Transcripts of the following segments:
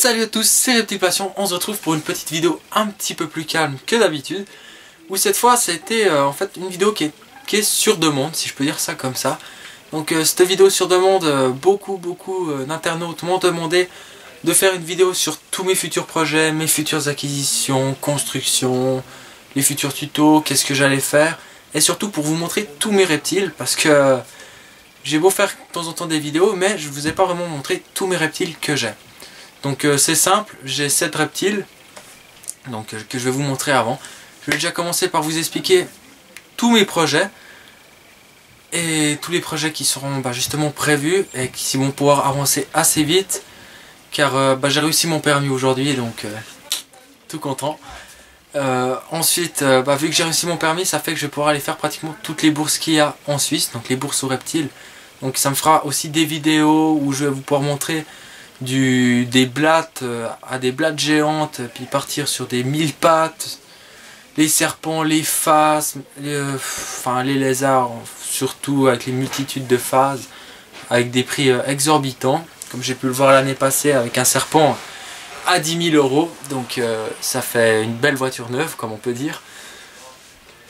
Salut à tous, c'est Reptile Passion. On se retrouve pour une petite vidéo un petit peu plus calme que d'habitude. Où cette fois, c'était en fait une vidéo qui est sur demande, si je peux dire ça comme ça. Donc cette vidéo sur demande, beaucoup d'internautes m'ont demandé de faire une vidéo sur tous mes futurs projets, mes futures acquisitions, constructions, les futurs tutos, qu'est-ce que j'allais faire. Et surtout pour vous montrer tous mes reptiles, parce que j'ai beau faire de temps en temps des vidéos, mais je ne vous ai pas vraiment montré tous mes reptiles que j'ai. Donc c'est simple, j'ai 7 reptiles donc, que je vais vous montrer avant. Je vais déjà commencer par vous expliquer tous mes projets et tous les projets qui seront justement prévus et qui vont pouvoir avancer assez vite car j'ai réussi mon permis aujourd'hui, donc tout content. Ensuite, vu que j'ai réussi mon permis, ça fait que je vais pouvoir aller faire pratiquement toutes les bourses qu'il y a en Suisse, donc les bourses aux reptiles. Donc ça me fera aussi des vidéos où je vais vous pouvoir montrer des blattes à des blattes géantes, puis partir sur des 1000 pattes, les serpents, les phasmes, les lézards, surtout avec les multitudes de phases, avec des prix exorbitants, comme j'ai pu le voir l'année passée avec un serpent à 10 000 €, donc ça fait une belle voiture neuve, comme on peut dire.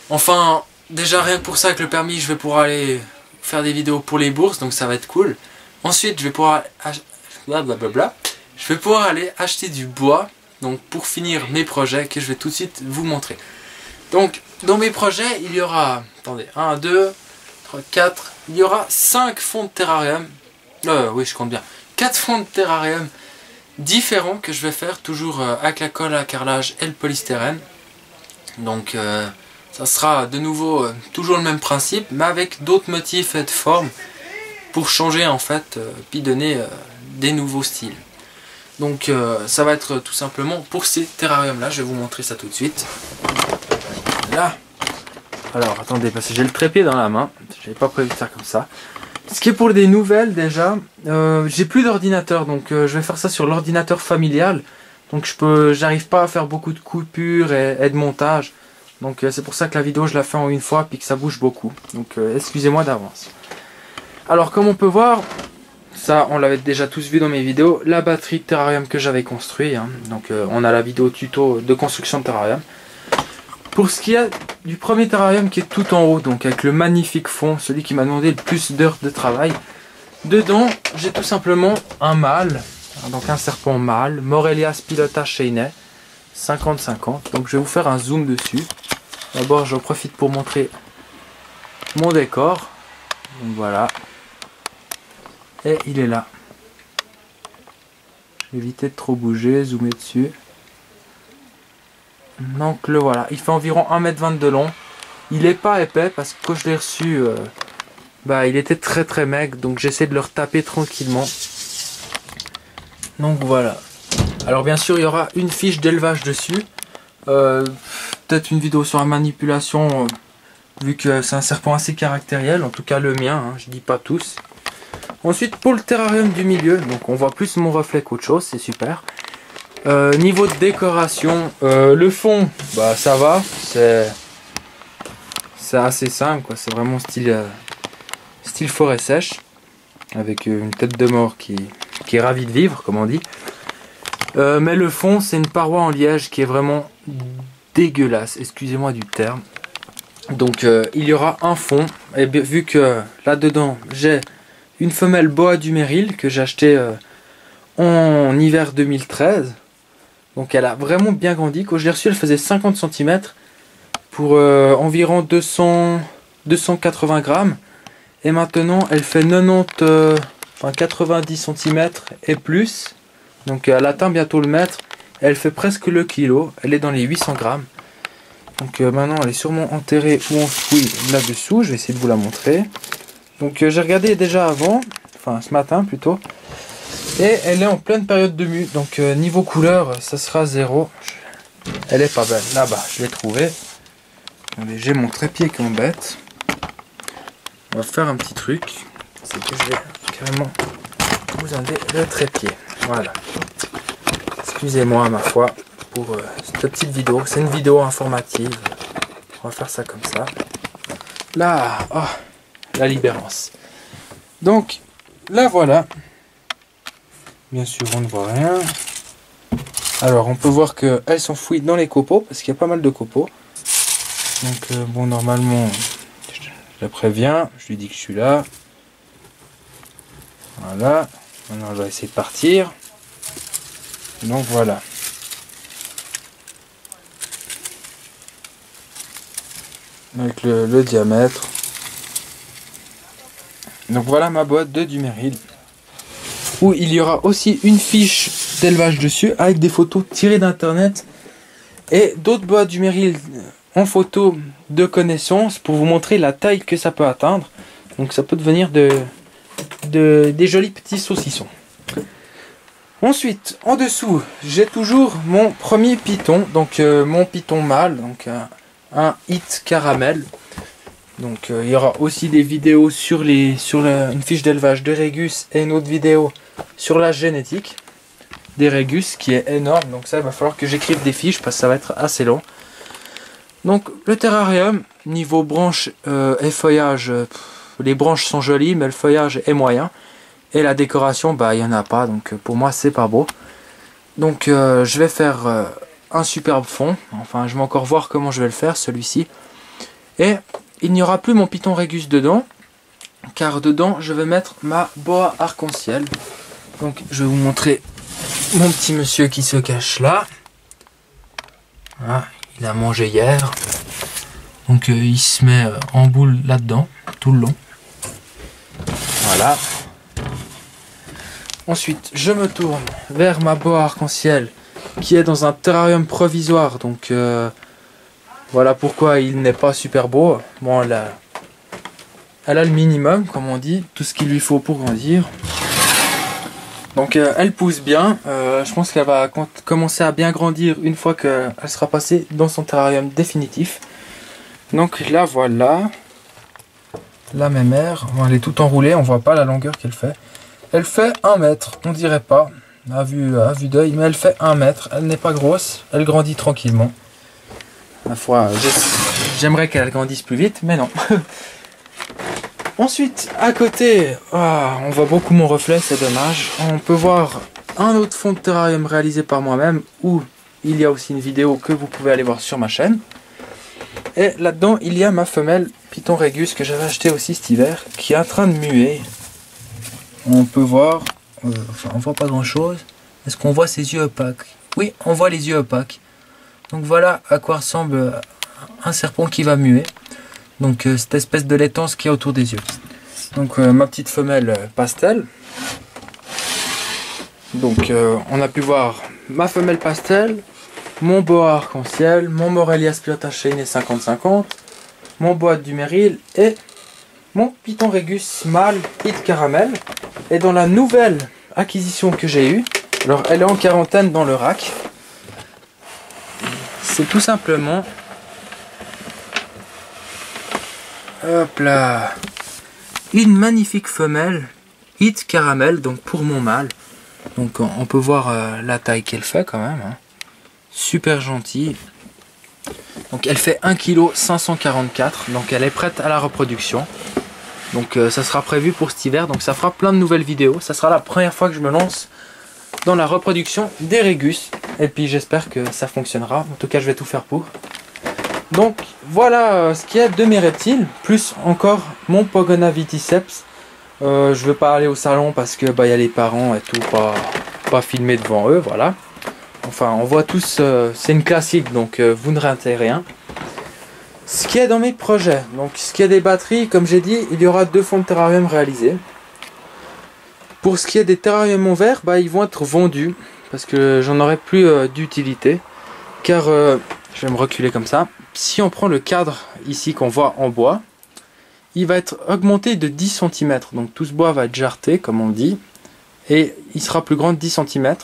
Enfin, déjà rien que pour ça, avec le permis, je vais pouvoir aller faire des vidéos pour les bourses, donc ça va être cool. Ensuite, je vais pouvoir je vais pouvoir aller acheter du bois, donc pour finir mes projets que je vais tout de suite vous montrer. Donc dans mes projets il y aura, attendez, 1, 2, 3, 4, il y aura 5 fonds de terrarium, oui je compte bien, 4 fonds de terrarium différents que je vais faire toujours avec la colle à carrelage et le polystyrène. Donc ça sera de nouveau toujours le même principe, mais avec d'autres motifs et de formes pour changer en fait, puis donner des nouveaux styles. Donc ça va être tout simplement pour ces terrariums là, je vais vous montrer ça tout de suite. Là, alors attendez, parce que j'ai le trépied dans la main, j'avais pas prévu de faire comme ça. Ce qui est pour des nouvelles déjà, j'ai plus d'ordinateur, donc je vais faire ça sur l'ordinateur familial. Donc j'arrive pas à faire beaucoup de coupures et de montage. Donc c'est pour ça que la vidéo je la fais en une fois, puis que ça bouge beaucoup. Donc excusez-moi d'avance. Alors comme on peut voir, ça on l'avait déjà tous vu dans mes vidéos, la batterie de terrarium que j'avais construit, hein. Donc on a la vidéo tuto de construction de terrarium. Pour ce qui est du premier terrarium qui est tout en haut, donc avec le magnifique fond, celui qui m'a demandé le plus d'heures de travail, dedans j'ai tout simplement un mâle, donc un serpent mâle, Morelia spilota sheinei, 50-50, donc je vais vous faire un zoom dessus. D'abord j'en profite pour montrer mon décor, donc voilà. Et il est là. Évitez de trop bouger, zoomer dessus. Donc le voilà, il fait environ 1,20 m de long. Il est pas épais parce que quand je l'ai reçu, il était très maigre, donc j'essaie de le retaper tranquillement. Donc voilà. Alors bien sûr il y aura une fiche d'élevage dessus. Peut-être une vidéo sur la manipulation, vu que c'est un serpent assez caractériel, en tout cas le mien, hein, je dis pas tous. Ensuite pour le terrarium du milieu, donc on voit plus mon reflet qu'autre chose, c'est super. Niveau de décoration, le fond, ça va, c'est assez simple, quoi. C'est vraiment style forêt sèche, avec une tête de mort qui est ravie de vivre, comme on dit. Mais le fond, c'est une paroi en liège qui est vraiment dégueulasse, excusez-moi du terme. Donc il y aura un fond, et vu que là-dedans j'ai une femelle boa du Merrill que j'ai acheté en hiver 2013. Donc elle a vraiment bien grandi. Quand je l'ai reçue, elle faisait 50 cm pour environ 280 grammes. Et maintenant elle fait 90 cm et plus. Donc elle atteint bientôt le mètre. Elle fait presque le kilo. Elle est dans les 800 grammes. Donc maintenant elle est sûrement enterrée ou enfouie là-dessous. Je vais essayer de vous la montrer. Donc j'ai regardé déjà avant, enfin ce matin plutôt, et elle est en pleine période de mue, donc niveau couleur ça sera 0. Elle est pas belle, là-bas je l'ai trouvée. J'ai mon trépied qui m'embête. On va faire un petit truc, c'est que je vais carrément vous enlever le trépied, voilà. Excusez-moi ma foi pour cette petite vidéo, c'est une vidéo informative, on va faire ça comme ça. Là, oh, la libérance. Donc là voilà, bien sûr on ne voit rien, Alors on peut voir qu'elle s'enfouit dans les copeaux parce qu'il y a pas mal de copeaux. Donc bon, normalement je la préviens, je lui dis que je suis là. Voilà, maintenant elle va essayer de partir. Donc voilà. Avec le diamètre. Donc voilà ma boîte de Duméryl, où il y aura aussi une fiche d'élevage dessus avec des photos tirées d'internet et d'autres boîtes Duméryl en photo de connaissance pour vous montrer la taille que ça peut atteindre. Donc ça peut devenir des jolis petits saucissons. Ensuite, en dessous, j'ai toujours mon premier python, donc mon python mâle, donc un hit caramel. Donc il y aura aussi des vidéos sur une fiche d'élevage de Régus et une autre vidéo sur la génétique des Régus qui est énorme. Donc ça, il va falloir que j'écrive des fiches parce que ça va être assez long. Donc le terrarium, niveau branches et feuillage, les branches sont jolies mais le feuillage est moyen. Et la décoration, bah il n'y en a pas, donc pour moi c'est pas beau. Donc je vais faire un superbe fond. Enfin, je vais encore voir comment je vais le faire, celui-ci. Et il n'y aura plus mon python Régus dedans, car dedans je vais mettre ma boa arc-en-ciel. Donc je vais vous montrer mon petit monsieur qui se cache là. Ah, il a mangé hier. Donc il se met en boule là-dedans, tout le long. Voilà. Ensuite, je me tourne vers ma boa arc-en-ciel qui est dans un terrarium provisoire. Donc voilà pourquoi il n'est pas super beau. Bon, elle a le minimum, comme on dit, tout ce qu'il lui faut pour grandir. Donc elle pousse bien. Je pense qu'elle va commencer à bien grandir une fois qu'elle sera passée dans son terrarium définitif. Donc là, voilà. La mémère, bon, elle est toute enroulée, on voit pas la longueur qu'elle fait. Elle fait 1 mètre, on dirait pas, à vue d'œil, mais elle fait 1 mètre. Elle n'est pas grosse, elle grandit tranquillement. Ma foi, j'aimerais qu'elle grandisse plus vite, mais non. Ensuite, à côté, on voit beaucoup mon reflet, c'est dommage. On peut voir un autre fond de terrarium réalisé par moi-même, où il y a aussi une vidéo que vous pouvez aller voir sur ma chaîne. Et là-dedans, il y a ma femelle Python Régus que j'avais acheté aussi cet hiver, qui est en train de muer. On peut voir, enfin on voit pas grand-chose. Est-ce qu'on voit ses yeux opaques? Oui, on voit les yeux opaques. Donc voilà à quoi ressemble un serpent qui va muer. Donc cette espèce de laitance qui est autour des yeux. Donc ma petite femelle pastel. Donc on a pu voir ma femelle pastel, mon boa arc-en-ciel, mon Morelia Spiota Shane 50-50, mon boa Duméryl et mon Python Régus mâle hit caramel. Et dans la nouvelle acquisition que j'ai eue, alors elle est en quarantaine dans le rack, c'est tout simplement, hop là, une magnifique femelle hit caramel, donc pour mon mâle. Donc on peut voir la taille qu'elle fait quand même, hein. Super gentille. Donc elle fait 1,544 kg, donc elle est prête à la reproduction. Donc ça sera prévu pour cet hiver, donc ça fera plein de nouvelles vidéos. Ça sera la première fois que je me lance dans la reproduction des Régus. Et puis j'espère que ça fonctionnera. En tout cas, je vais tout faire pour. Donc voilà ce qu'il y a de mes reptiles, plus encore mon Pogona viticeps. Je ne veux pas aller au salon parce que y a les parents et tout, pas filmer devant eux, voilà. Enfin, on voit tous, c'est une classique, donc vous ne ratez rien. Ce qui est dans mes projets, donc ce qui est des batteries, comme j'ai dit, il y aura 2 fonds de terrarium réalisés. Pour ce qui est des terrariums en verre, ils vont être vendus, parce que j'en aurai plus d'utilité. Car, je vais me reculer comme ça, si on prend le cadre ici qu'on voit en bois, il va être augmenté de 10 cm. Donc tout ce bois va être jarreté, comme on dit, et il sera plus grand de 10 cm.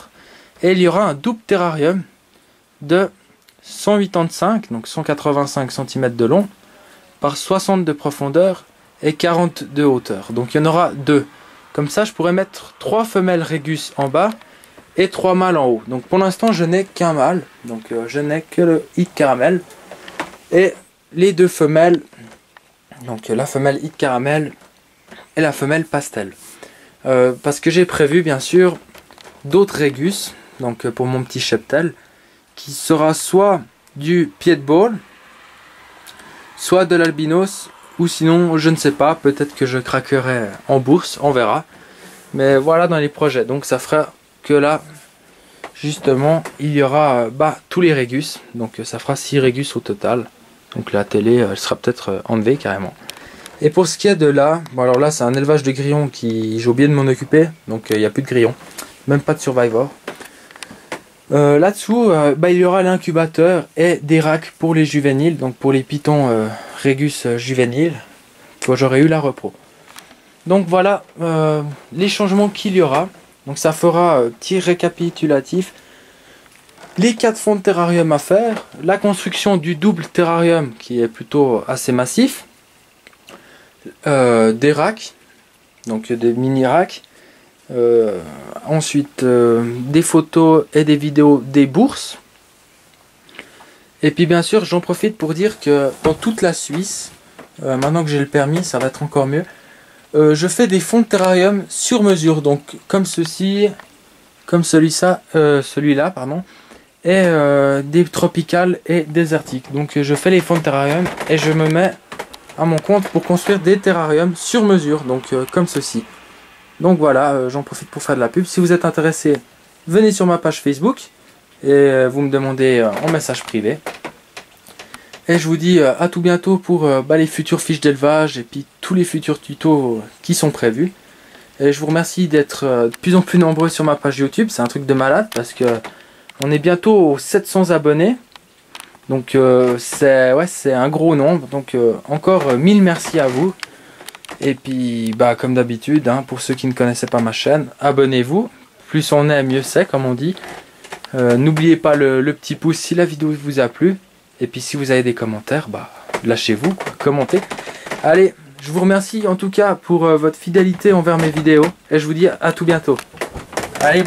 Et il y aura un double terrarium de 185, donc 185 cm de long, par 60 de profondeur et 40 de hauteur. Donc il y en aura 2. Comme ça, je pourrais mettre 3 femelles Régus en bas et 3 mâles en haut. Donc pour l'instant, je n'ai qu'un mâle, donc je n'ai que le hit caramel. Et les 2 femelles, donc la femelle hit caramel et la femelle pastel. Parce que j'ai prévu, bien sûr, d'autres Régus donc pour mon petit cheptel, qui sera soit du pied de ball, soit de l'albinos, ou sinon je ne sais pas, peut-être que je craquerai en bourse, on verra. Mais voilà dans les projets, donc ça fera que là justement il y aura tous les régus, donc ça fera 6 régus au total. Donc la télé elle sera peut-être enlevée carrément. Et pour ce qui est de là, bon alors là c'est un élevage de grillons qui j'ai oublié de m'en occuper, donc il n'y a plus de grillons, même pas de survivor. Là-dessous, il y aura l'incubateur et des racks pour les juvéniles, donc pour les pitons régus juvéniles, quand j'aurai eu la repro. Donc voilà les changements qu'il y aura. Donc ça fera petit récapitulatif. Les 4 fonds de terrarium à faire, la construction du double terrarium qui est plutôt assez massif, des racks, donc des mini racks, ensuite des photos et des vidéos des bourses. Et puis bien sûr j'en profite pour dire que dans toute la Suisse, maintenant que j'ai le permis ça va être encore mieux, je fais des fonds de terrarium sur mesure, donc comme ceci, comme celui-là pardon, et des tropicales et désertiques. Donc je fais les fonds de terrarium et je me mets à mon compte pour construire des terrariums sur mesure, donc comme ceci. Donc voilà, j'en profite pour faire de la pub. Si vous êtes intéressé, venez sur ma page Facebook et vous me demandez en message privé. Et je vous dis à tout bientôt pour les futures fiches d'élevage et puis tous les futurs tutos qui sont prévus. Et je vous remercie d'être de plus en plus nombreux sur ma page YouTube. C'est un truc de malade parce que on est bientôt aux 700 abonnés. Donc c'est un gros nombre. Donc encore 1000 merci à vous. Et puis comme d'habitude, pour ceux qui ne connaissaient pas ma chaîne, abonnez-vous. Plus on est, mieux c'est, comme on dit. N'oubliez pas le petit pouce si la vidéo vous a plu. Et puis si vous avez des commentaires, lâchez-vous, commentez. Allez, je vous remercie en tout cas pour votre fidélité envers mes vidéos. Et je vous dis à tout bientôt. Allez.